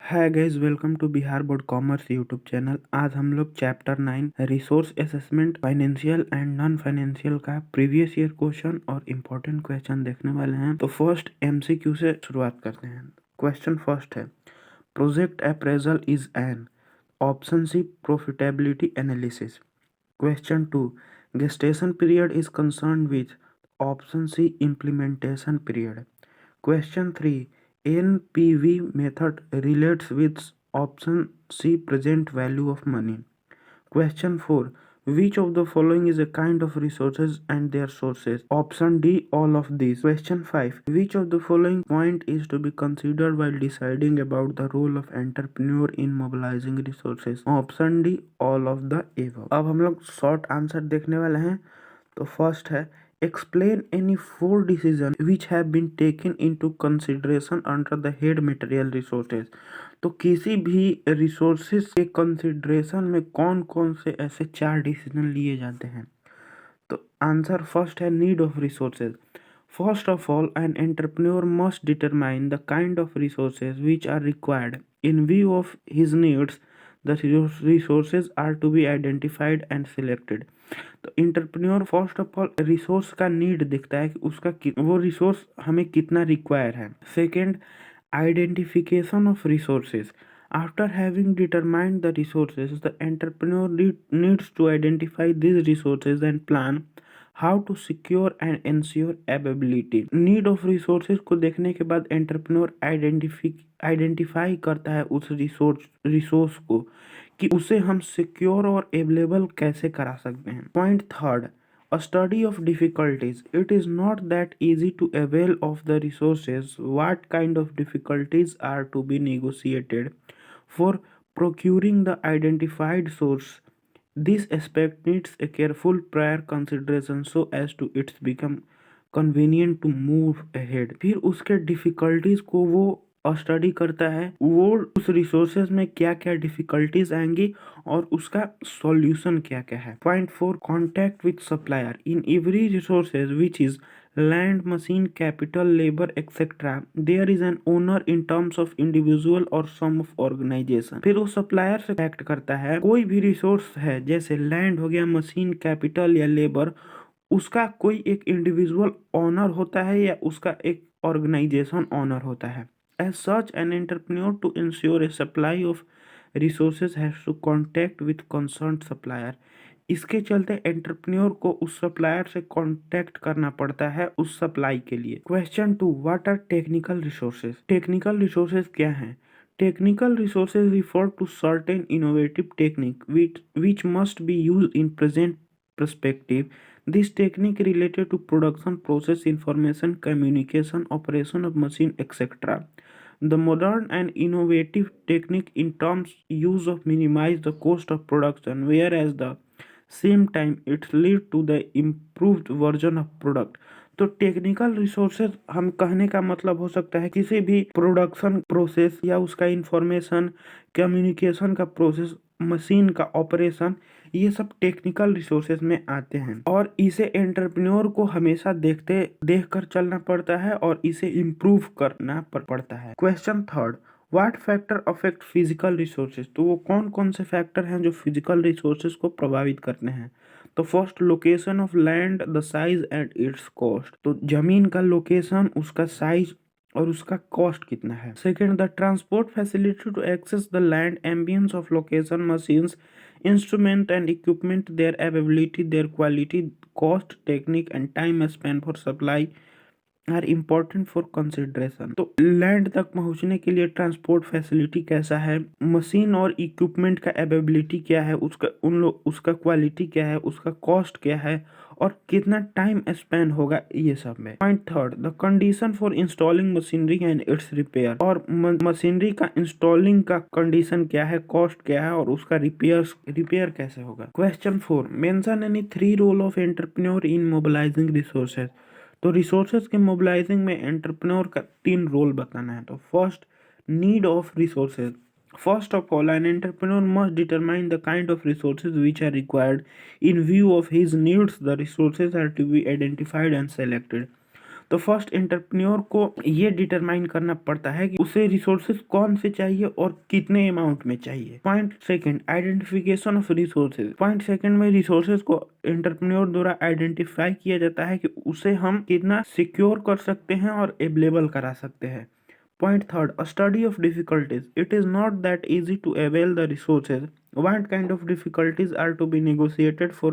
Hi guys, welcome to Bihar board commerce YouTube channel. आज हम लोग chapter 9 resource assessment financial and non financial का previous year question और important question देखने वाले हैं। तो फर्स्ट एमसीक्यू से शुरुआत करते हैं। क्वेश्चन फर्स्ट है, project appraisal is an option C profitability analysis. Question two, gestation period is concerned with option C implementation period. Question 3, NPV method relates with option C present value of money. Question 4, which of the following is a kind of resources and their sources? Option D, all of these. Question 5, which of the following point is to be considered while deciding about the role of entrepreneur in mobilizing resources? Option D, all of the above. अब हम लोग short answer देखने वाले हैं। तो first है, explain any four decisions which have been taken into consideration under the head material resources. तो किसी भी रिसोर्सेज के कंसिडरेशन में कौन कौन से ऐसे 4 डिसीजन लिए जाते हैं। तो आंसर फर्स्ट है, need of resources. First of all, an entrepreneur must determine the kind of resources which are required in view of his needs. The resources are to be identified and selected. तो entrepreneur first of all resource का need दिखता है कि उसका वो resource हमें कितना require है। Second, identification of resources. After having determined the resources, the entrepreneur needs to identify these resources and plan how to secure and ensure availability. Need of resources को देखने के बाद एंटरप्रेन्योर आइडेंटिफाई करता है उस रिसोर्स को कि उसे हम सिक्योर और अवेलेबल कैसे करा सकते हैं। Point third, a study of difficulties. It is not that easy to avail of the resources. What kind of difficulties are to be negotiated for procuring the identified source? This aspect needs a careful prior consideration so as to it's become convenient to move ahead. फिर उसके difficulties को वो study करता है, वो उस resources में क्या क्या डिफिकल्टीज आएंगी और उसका सॉल्यूशन क्या क्या है। Point 4, contact with supplier. In every resources which is land, machine, capital, labour etcetera, there is an owner in terms of individual और सम ऑफ ऑर्गेनाइजेशन। फिर वो सप्लायर से एक्ट करता है। कोई भी रिसोर्स है जैसे लैंड हो गया, मशीन, कैपिटल या लेबर, उसका कोई एक इंडिविजुअल ऑनर होता है या उसका एक ऑर्गेनाइजेशन ऑनर होता है। As such an entrepreneur to ensure a supply of resources has to contact with concern supplier. इसके चलते एंटरप्रेन्योर को उस सप्लायर से कॉन्टैक्ट करना पड़ता है उस सप्लाई के लिए। Question 2, what are technical resources? Technical resources क्या हैं? Technical resources refer to certain innovative technique which must be used in present perspective. This technique related to production process, information, communication, operation of machine, etc. The modern and innovative technique in terms use of minimize the cost of production, whereas the same time it lead to the improved version of product. तो technical resources हम कहने का मतलब हो सकता है किसी भी प्रोडक्शन प्रोसेस या उसका इंफॉर्मेशन, कम्युनिकेशन का प्रोसेस, मशीन का ऑपरेशन, ये सब टेक्निकल रिसोर्सेज में आते हैं और इसे एंटरप्रेन्योर को हमेशा देख कर चलना पड़ता है और इसे इम्प्रूव करना पड़ता है। Question third, what factor affect physical resources? तो वो कौन कौन से फैक्टर हैं जो फिजिकल रिसोर्सेज को प्रभावित करते हैं? तो first, location of land, the size and it's cost. तो जमीन का लोकेशन, उसका साइज और उसका कॉस्ट कितना है। Second, the transport facility to access the land, ambience of location, machines, instrument and equipment, their availability, their quality, cost, technique and time spend for supply are important for consideration. तो land तक पहुंचने के लिए transport facility कैसा है, machine और equipment का availability क्या है, उसका क्वालिटी क्या है, उसका कॉस्ट क्या है और कितना टाइम स्पेंड होगा, ये सब में। Point third, the condition for installing machinery and it's repair. और मशीनरी का इंस्टॉलिंग का कंडीशन क्या है, कॉस्ट क्या है और उसका रिपेयर कैसे होगा। Question 4, mention any 3 role of entrepreneur in mobilising resources. तो रिसोर्सेज के मोबिलाइजिंग में एंटरप्रेन्योर का 3 रोल बताना है। तो first, need of resources. First of all, an entrepreneur must determine the kind of resources which are required in view of his needs. The resources are to be identified and selected. तो first entrepreneur को ये determine करना पड़ता है कि उसे resources कौन से चाहिए और कितने अमाउंट में चाहिए। Point second, identification of resources. Point second में रिसोर्सेज को एंटरप्रेन्योर द्वारा आइडेंटिफाई किया जाता है कि उसे हम कितना सिक्योर कर सकते हैं और अवेलेबल करा सकते हैं। Point third, a study of difficulties. It is not that easy to avail the resources. What kind of difficulties are to be negotiated for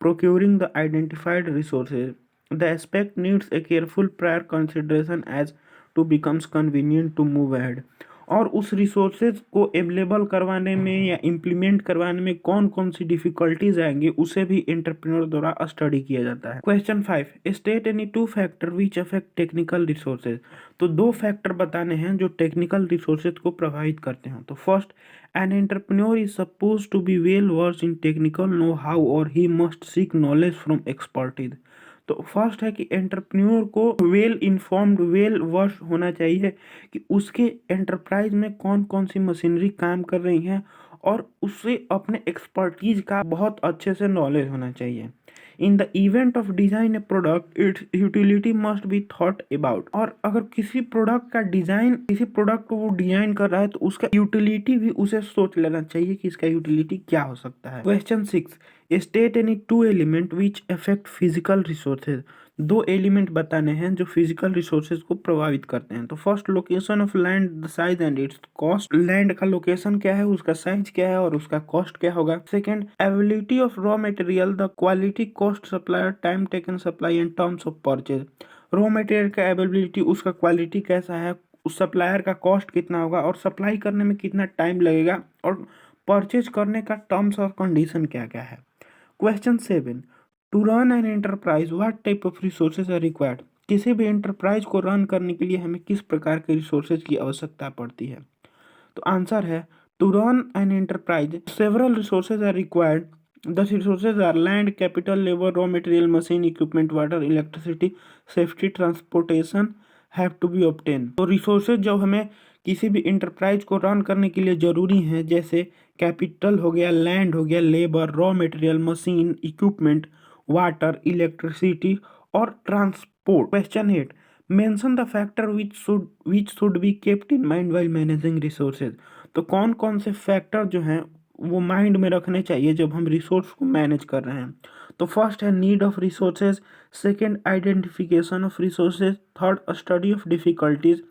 procuring the identified resources? The aspect needs a careful prior consideration as to becomes convenient to move ahead. और उस resources को available करवाने में या implement करवाने में कौन कौन सी डिफिकल्टीज आएंगी उसे भी एंटरप्रेन्योर द्वारा स्टडी किया जाता है। Question 5, state any 2 factor which affect technical resources. तो 2 फैक्टर बताने हैं जो टेक्निकल रिसोर्सेज को प्रभावित करते हैं। तो first, an entrepreneur is suppose to be well versed in technical know how और he must seek knowledge from expertise. तो फर्स्ट है कि एंटरप्रेन्योर को वेल इन्फॉर्म्ड वेल वर्स होना चाहिए कि उसके एंटरप्राइज में कौन कौन सी मशीनरी काम कर रही हैं और उससे अपने एक्सपर्टीज का बहुत अच्छे से नॉलेज होना चाहिए। In the event of design A product it's utility must be thought about. और अगर किसी प्रोडक्ट का डिजाइन, किसी प्रोडक्ट को वो डिजाइन कर रहा है तो उसका यूटिलिटी भी उसे सोच लेना चाहिए कि इसका यूटिलिटी क्या हो सकता है। Question 6, state any 2 element which affect physical resources. 2 element बताने हैं जो फिजिकल रिसोर्सेज को प्रभावित करते हैं। तो first, location of land, the size and it's cost. Land का लोकेशन क्या है, उसका साइज क्या है और उसका कॉस्ट क्या होगा। Second, availability of raw material, the quality, cost, supplier, time taken supply and terms of purchase. Raw material का अवेलेबिलिटी, उसका क्वालिटी कैसा है, उस सप्लायर का कॉस्ट कितना होगा और सप्लाई करने में कितना टाइम लगेगा और परचेज करने का टर्म्स और कंडीशन क्या क्या है। Question 7, to run an enterprise what type of resources are required. किसी भी एंटरप्राइज को रन करने के लिए हमें किस प्रकार के रिसोर्सेज की आवश्यकता पड़ती है। तो आंसर है, to run an enterprise several resources are required. The resources are land, capital, labour, raw material, machine, equipment, water, electricity, safety, transportation have to be obtain. तो रिसोर्सेज जब हमें किसी भी इंटरप्राइज को रन करने के लिए जरूरी है, जैसे कैपिटल हो गया, लैंड हो गया, labour, raw material, machine, equipment, water, electricity और transport. Question 8, mention the factor which should be kept in mind while managing resources. तो कौन कौन से फैक्टर जो हैं वो माइंड में रखने चाहिए जब हम रिसोर्स को मैनेज कर रहे हैं। तो फर्स्ट है need of resources, second identification of resources, third study of difficulties,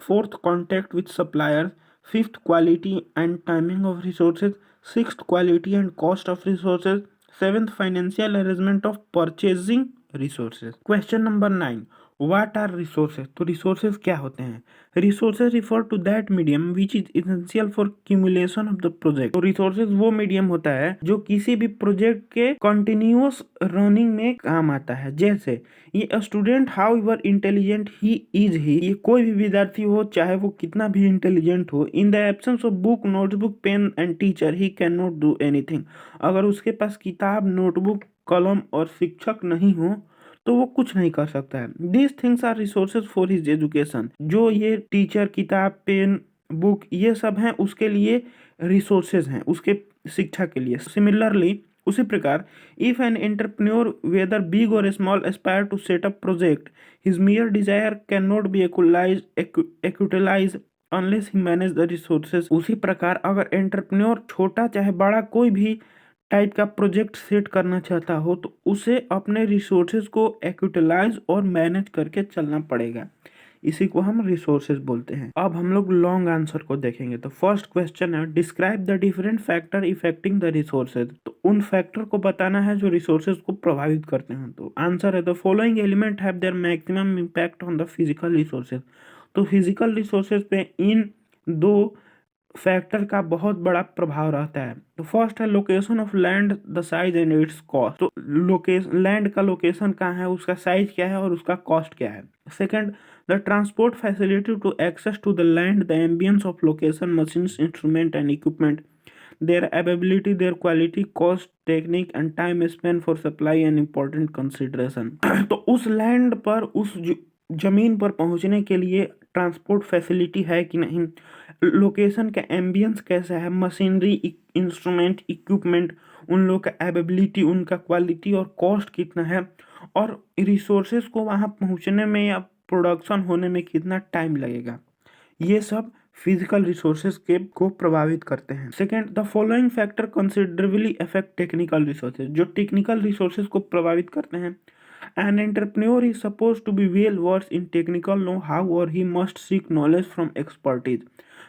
fourth contact with suppliers, fifth quality and timing of resources, sixth quality and cost of resources, seventh financial arrangement of purchasing resources. Question number 9, what are resources. तो resources क्या होते हैं। Resources refer to that medium which is essential for cumulation of the project. तो resources वो medium होता है जो किसी भी प्रोजेक्ट के कंटिन्यूअस रनिंग में काम आता है। जैसे ये student how ever intelligent he is he, ये कोई भी विद्यार्थी हो चाहे वो कितना भी इंटेलिजेंट हो, in the absence of book, notebook, pen and teacher he can not do anything. अगर उसके पास किताब, नोटबुक, कलम और शिक्षक नहीं हो तो वो कुछ नहीं कर सकता है। These things are resources for his education. जो ये टीचर, किताब, पेन, बुक ये सब हैं उसके लिए रिसोर्सेज हैं, उसके शिक्षा के लिए। सिमिलरली उसी प्रकार if an entrepreneur whether big or small aspire to set up project, his mere desire can not be actualise unless he manage the resources. उसी प्रकार अगर एंटरप्रेन्योर छोटा चाहे बड़ा कोई भी टाइप का प्रोजेक्ट सेट करना चाहता हो तो उसे अपने रिसोर्सेज को एक्यूटिलाइज और मैनेज करके चलना पड़ेगा। इसी को हम रिसोर्सेज बोलते हैं। अब हम लोग लॉन्ग आंसर को देखेंगे। तो फर्स्ट क्वेश्चन है, describe the different factor affecting the resources. तो उन फैक्टर को बताना है जो रिसोर्सेज को प्रभावित करते हैं। तो आंसर है, the following element have their maximum impact on the physical resources. तो फिजिकल रिसोर्सेज पे इन 2 फैक्टर का बहुत बड़ा प्रभाव रहता है। तो फर्स्ट है location of land, the size and it's cost. तो लोकेशन, लैंड का लोकेशन कहाँ है, उसका साइज क्या है और उसका कॉस्ट क्या है। Second, the transport facility to access to the land, the ambience of location, machines, instrument and equipment, their availability, their quality, cost, technique and time spent for supply and important consideration। तो उस land पर, उस जमीन पर पहुंचने के लिए transport facility है कि नहीं, लोकेशन का एम्बियंस कैसा है, मशीनरी, इंस्ट्रूमेंट, इक्विपमेंट, उन लोग का अवेलेबिलिटी, उनका क्वालिटी और कॉस्ट कितना है, और रिसोर्सेज को वहाँ पहुँचने में या प्रोडक्शन होने में कितना टाइम लगेगा, ये सब फिजिकल रिसोर्सेज के को प्रभावित करते हैं। Second, the following factor considerably affect technical resources, जो टेक्निकल रिसोर्सेज को प्रभावित करते हैं। An entrepreneur is supposed to be well versed in technical know-how or he must seek knowledge from expertise.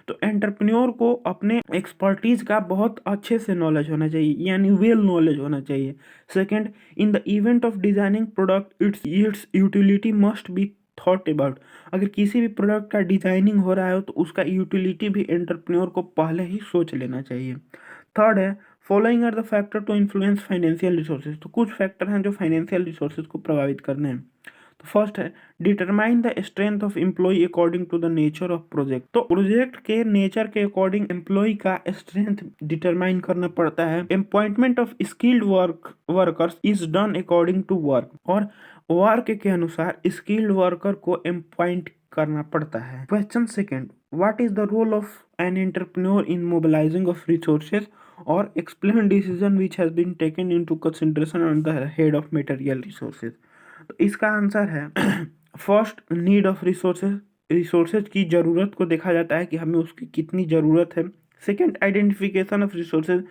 तो एंटरप्रेन्योर को अपने एक्सपर्टीज का बहुत अच्छे से नॉलेज होना चाहिए, यानी वेल नॉलेज होना चाहिए। Second, in the event of designing product it's utility must be thought about. अगर किसी भी प्रोडक्ट का डिजाइनिंग हो रहा है तो उसका यूटिलिटी भी एंटरप्रेन्योर को पहले ही सोच लेना चाहिए। थर्ड है, following are the factor to influence financial resources. तो कुछ फैक्टर हैं जो फाइनेंशियल रिसोर्सेज को प्रभावित करने हैं। तो फर्स्ट है, determine the strength of employ according to the nature of project. तो प्रोजेक्ट के नेचर के अकॉर्डिंग एम्प्लॉय का स्ट्रेंथ डिटरमाइन करना पड़ता है। Appointment of skilled workers is done according to work, और वर्क के अनुसार स्किल्ड वर्कर को अपॉइंट करना पड़ता है। Question second, what is the role of an entrepreneur in mobilizing of resources और explain decision which has been taken into consideration on the head of material resources. तो इसका answer है first, need of resources. Resources की ज़रूरत को देखा जाता है कि हमें उसकी कितनी ज़रूरत है। Second, identification of resources.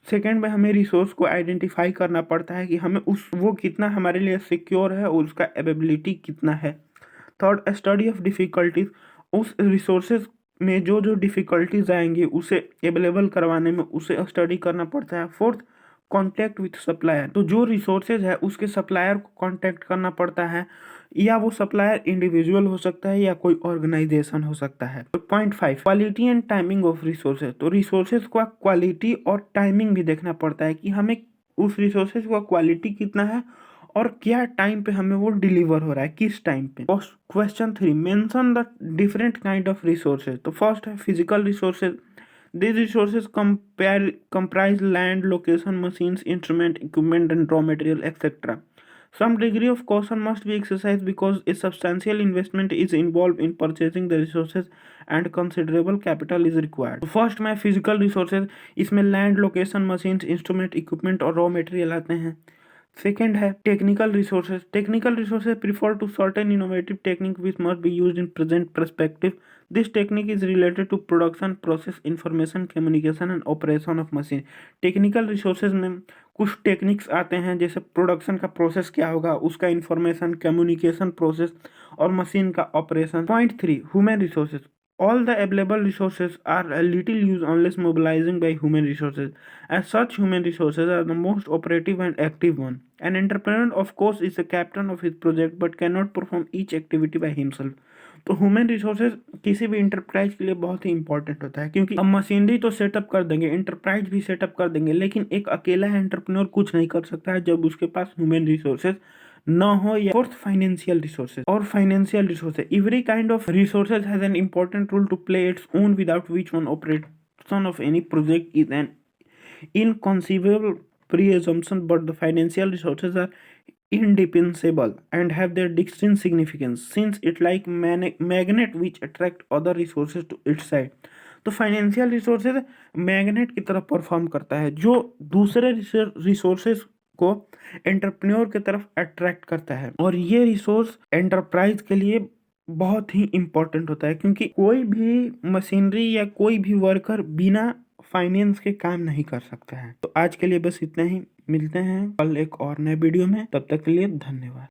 Second में हमें रिसोर्स को आइडेंटिफाई करना पड़ता है कि हमें वो कितना हमारे लिए सिक्योर है और उसका अवेलेबिलिटी कितना है। Third, study of difficulties. उस रिसोर्सेज में जो जो डिफ़िकल्टीज आएंगी उसे अवेलेबल करवाने में उसे स्टडी करना पड़ता है। Fourth, contact with supplier. तो जो रिसोर्सेज है उसके सप्लायर को कॉन्टैक्ट करना पड़ता है, या वो सप्लायर इंडिविजुअल हो सकता है या कोई ऑर्गेनाइजेशन हो सकता है। तो point 5, quality and timing of resources. तो रिसोर्सेज का क्वालिटी और टाइमिंग भी देखना पड़ता है कि हमें उस रिसोर्सेज का क्वालिटी कितना है और क्या टाइम पे हमें वो डिलीवर हो रहा है, किस टाइम पे। Question 3, mention the different kind of resources. तो फर्स्ट है physical resources. These resources comprise land, location, machines, instrument, equipment, and raw material, etc. Some degree of caution must be exercised because a substantial investment is involved in purchasing the resources and considerable capital is required. First में physical resources, इसमें land, location, machines, instrument, equipment और raw material आते हैं। Second है technical resources. Technical resources refer to certain innovative technique which must be used in present perspective. This technique is related to production, process, information, communication and operation of machine. Technical resources में कुछ techniques आते हैं, जैसे production का process क्या होगा, उसका information, communication process और मशीन का operation. Point 3, human resources. All the available resources are little used unless mobilizing by human resources. As such, human resources are the most operative and active one. An entrepreneur, of course, is the captain of his project but cannot perform each activity by himself. तो human resources किसी भी enterprise के लिए बहुत ही important होता है, क्योंकि हम मशीनरी तो सेटअप कर देंगे, इंटरप्राइज भी सेटअप कर देंगे, लेकिन एक अकेला एंटरप्रेन्योर कुछ नहीं कर सकता है जब उसके पास ह्यूमन रिसोर्सेज न हो। या फोर्थ, फाइनेंशियल रिसोर्सेज। और financial resources, every kind of resources has an important role to play its own without which one operation of any project is an inconceivable pre-assumption, but the financial resources are indispensable and have their distinct significance since it like magnet which attract other resources to its side. तो financial resources magnet की तरफ perform करता है जो दूसरे resources को entrepreneur की तरफ अट्रैक्ट करता है, और ये रिसोर्स एंटरप्राइज के लिए बहुत ही इंपॉर्टेंट होता है, क्योंकि कोई भी मशीनरी या कोई भी वर्कर बिना फाइनेंस के काम नहीं कर सकता है। तो आज के लिए बस इतना ही, मिलते हैं कल एक और नए वीडियो में, तब तक के लिए धन्यवाद।